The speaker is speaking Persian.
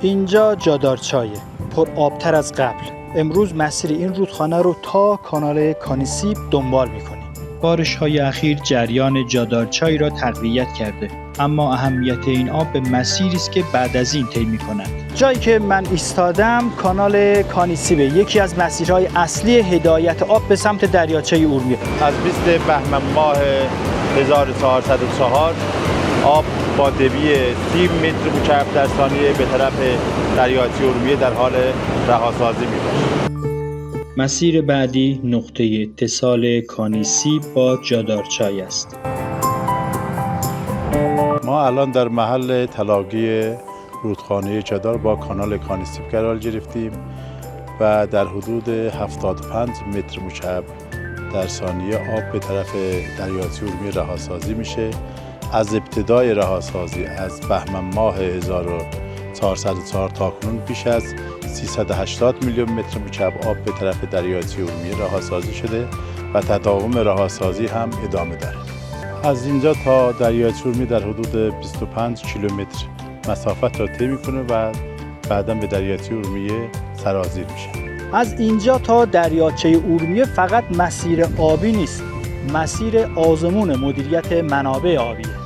اینجا جادارچایه، پر آبتر از قبل. امروز مسیر این رودخانه رو تا کانال کانیسیب دنبال میکنیم. بارش‌های اخیر جریان جادارچای را تقویت کرده، اما اهمیت این آب به مسیری است که بعد از این طی می‌کنند. جایی که من ایستادم کانال کانیسیب، یکی از مسیرهای اصلی هدایت آب به سمت دریاچه ارومیه. از 20 بهمن ماه 1404 آب با دبی 30 متر مکعب در ثانیه به طرف دریاچه ارومیه در حال رهاسازی می‌باشد. مسیر بعدی نقطه اتصال کانیسیب با جادارچای است. ما الان در محل تلاقی رودخانه جادار با کانال کانیسیب قرار گرفتیم و در حدود 75 متر مکعب در ثانیه آب به طرف دریاچه ارومیه رهاسازی میشه. از ابتدای رهاسازی از بهمن ماه 1404 تا کنون بیش از 380 میلیون متر مکعب آب به طرف دریاچه ارومیه رهاسازی شده و تداوم رهاسازی هم ادامه داره. از اینجا تا دریاچه ارومیه در حدود 25 کیلومتر مسافت را طی میکنه و بعداً به دریاچه ارومیه سرازیر میشه. از اینجا تا دریاچه ارومیه فقط مسیر آبی نیست، مسیر آزمون مدیریت منابع آبیه.